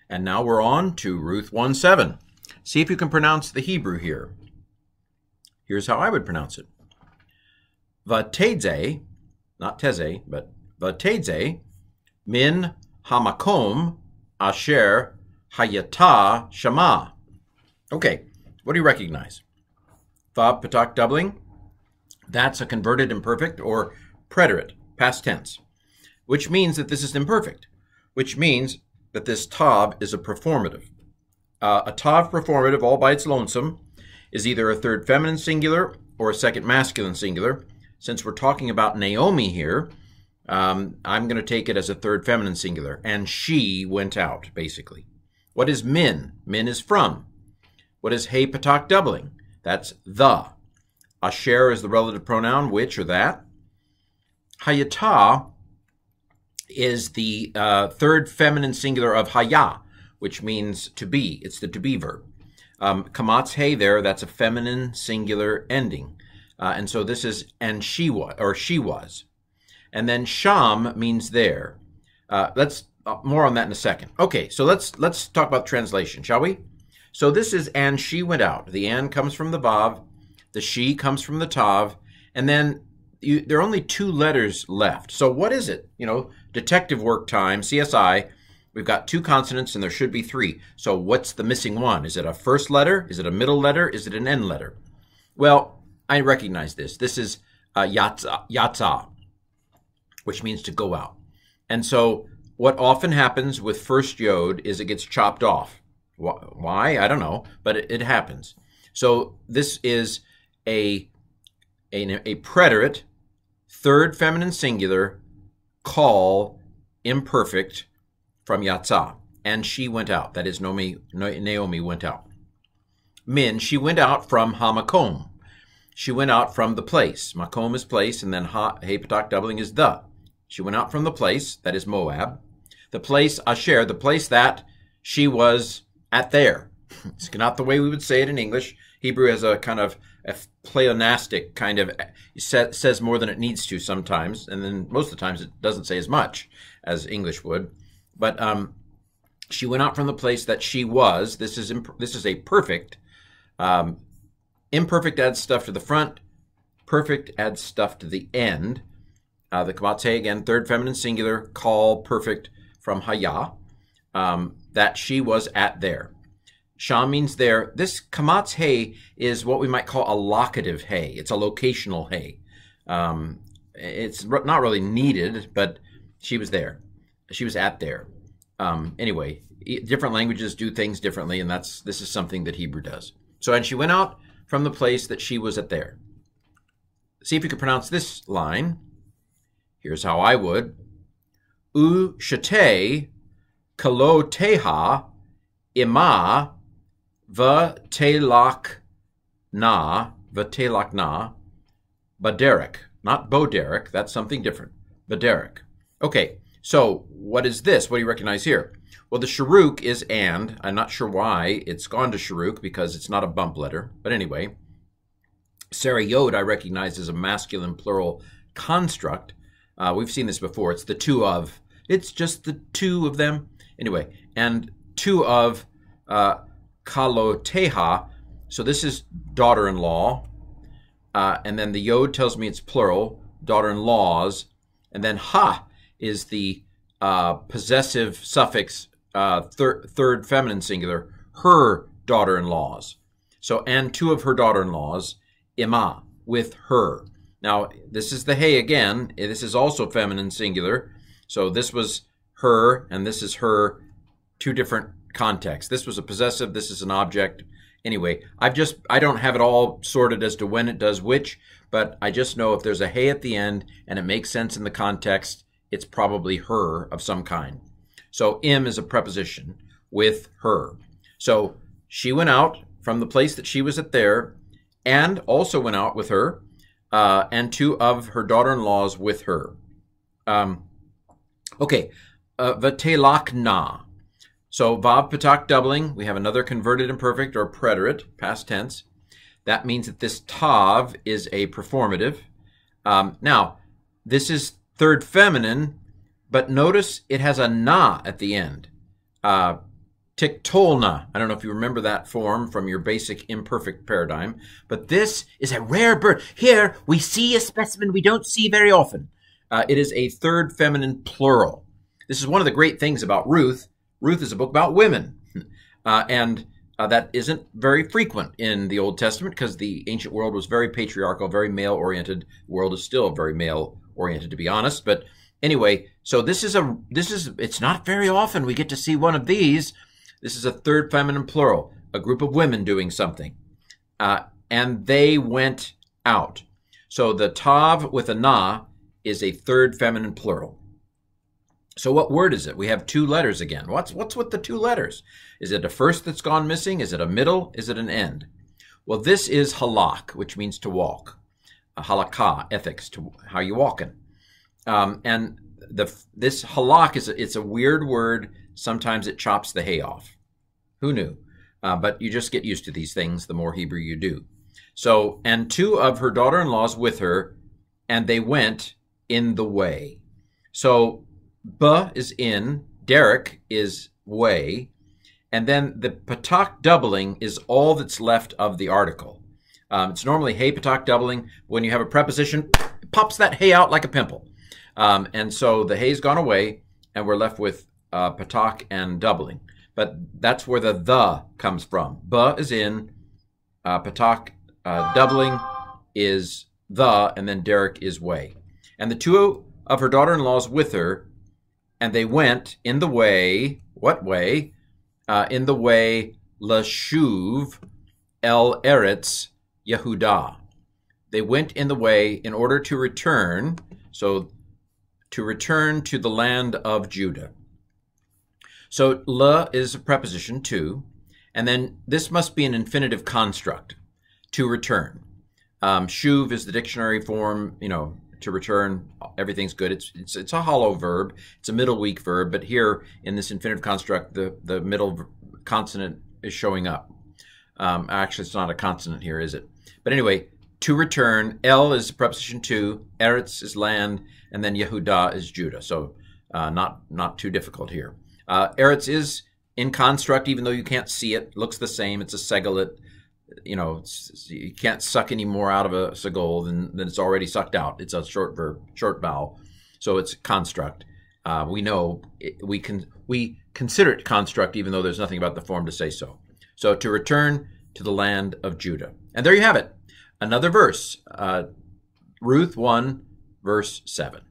And now we're on to Ruth 1:7. See if you can pronounce the Hebrew here. Here's how I would pronounce it. Vatedze, not teze, but vatedze, min hamakom asher hayata shama. Okay, what do you recognize? Vav patak doubling, that's a converted imperfect or preterite, past tense, which means that this is imperfect, which means that this tav is a performative. A tav performative all by its lonesome is either a third feminine singular or a second masculine singular. Since we're talking about Naomi here, I'm going to take it as a third feminine singular, and she went out, basically. What is min? Min is from. What is he patak doubling? That's the. Asher is the relative pronoun, which or that. Hayata is the third feminine singular of haya, which means to be. It's the to be verb. Kamatz he there, that's a feminine singular ending. And so this is and she was, or she was. And then sham means there. Let's more on that in a second. Okay, so let's talk about translation, shall we? So this is and she went out. The and comes from the vav, the she comes from the tav, and then there are only two letters left. So what is it? You know, detective work time, CSI, we've got two consonants and there should be three. So what's the missing one? Is it a first letter? Is it a middle letter? Is it an end letter? Well, I recognize this. This is yatsa, which means to go out. And so what often happens with first yod is it gets chopped off. Why? I don't know, but it happens. So this is a preterite, third feminine singular, call, imperfect, from yatsa. And she went out. That is, Naomi went out. Min, she went out from hamakom. She went out from the place. Makom is place, and then he patak doubling is the. She went out from the place, that is Moab. The place, Asher, the place that she was at there. It's not the way we would say it in English. Hebrew has a kind of a pleonastic kind of, says more than it needs to sometimes, and then most of the times it doesn't say as much as English would. But she went out from the place that she was. This is a perfect. Imperfect adds stuff to the front. Perfect adds stuff to the end. The kamatse, again, third feminine singular, call, perfect, from haya, that she was at there. Sham means there. This kamatz he is what we might call a locative he. It's a locational he. It's not really needed, but she was there. She was at there. Anyway, different languages do things differently, and this is something that Hebrew does. So, and she went out from the place that she was at there. See if you can pronounce this line. Here's how I would. U shate kalo teha ima v'telak na baderek. Not boderek, that's something different. Baderek. Okay, so what is this? What do you recognize here? Well, the sharuk is and. I'm not sure why it's gone to sharuk because it's not a bump letter. But anyway, Sarah Yod I recognize as a masculine plural construct. We've seen this before. It's the two of. It's just the two of them. Anyway, and two of kaloteha. So this is daughter-in-law. And then the Yod tells me it's plural, daughter-in-laws. And then ha is the possessive suffix, third feminine singular, her daughter-in-laws. So, and two of her daughter-in-laws, ima, with her. Now, this is the he again. This is also feminine singular. So this was her, and this is her, two different contexts. This was a possessive, this is an object. Anyway, I don't have it all sorted as to when it does which, but I just know if there's a he at the end and it makes sense in the context, it's probably her of some kind. So im is a preposition with her. So she went out from the place that she was at there and also went out with her and two of her daughter-in-laws with her. Okay, v'telakna. So vav patak doubling, we have another converted imperfect or preterite, past tense. That means that this tav is a performative. Now, this is third feminine, but notice it has a na at the end. Tiktolna. I don't know if you remember that form from your basic imperfect paradigm, but this is a rare bird. Here we see a specimen we don't see very often. It is a third feminine plural. This is one of the great things about Ruth. Ruth is a book about women, and that isn't very frequent in the Old Testament because the ancient world was very patriarchal, very male-oriented. The world is still very male-oriented, to be honest. But anyway, so it's not very often we get to see one of these. This is a third feminine plural, a group of women doing something. And they went out. So the tav with a na is a third feminine plural. So what word is it? We have two letters again. What's with the two letters? Is it a first that's gone missing? Is it a middle? Is it an end? Well, this is halak, which means to walk. Halakha, ethics, to how you walking. And this halak it's a weird word. Sometimes it chops the hay off. Who knew? But you just get used to these things the more Hebrew you do. So, and two of her daughter-in-laws with her, and they went in the way. So, B is in, Derek is way, and then the patak doubling is all that's left of the article. It's normally hay patak doubling. When you have a preposition, it pops that hay out like a pimple. And so the hay's gone away, and we're left with patak and doubling. But that's where the comes from. B is in, patak doubling is the, and then Derek is way. And the two of her daughter-in-laws with her, and they went in the way, what way? In the way Lashuv El Eretz Yehudah. They went in the way in order to return, so to return to the land of Judah. So le is a preposition to, and then this must be an infinitive construct, to return. Shuv is the dictionary form, to return, everything's good. It's a hollow verb. It's a middle weak verb, but here in this infinitive construct, the middle consonant is showing up. Actually, it's not a consonant here, is it? But anyway, to return, El is preposition to, Eretz is land, and then Yehudah is Judah. So not too difficult here. Eretz is in construct, even though you can't see it. Looks the same. It's a segalit. You can't suck any more out of a segol than it's already sucked out. It's a short verb, short vowel. So it's construct. We know we consider it construct, even though there's nothing about the form to say so. So to return to the land of Judah. And there you have it. Another verse. Ruth 1, verse 7.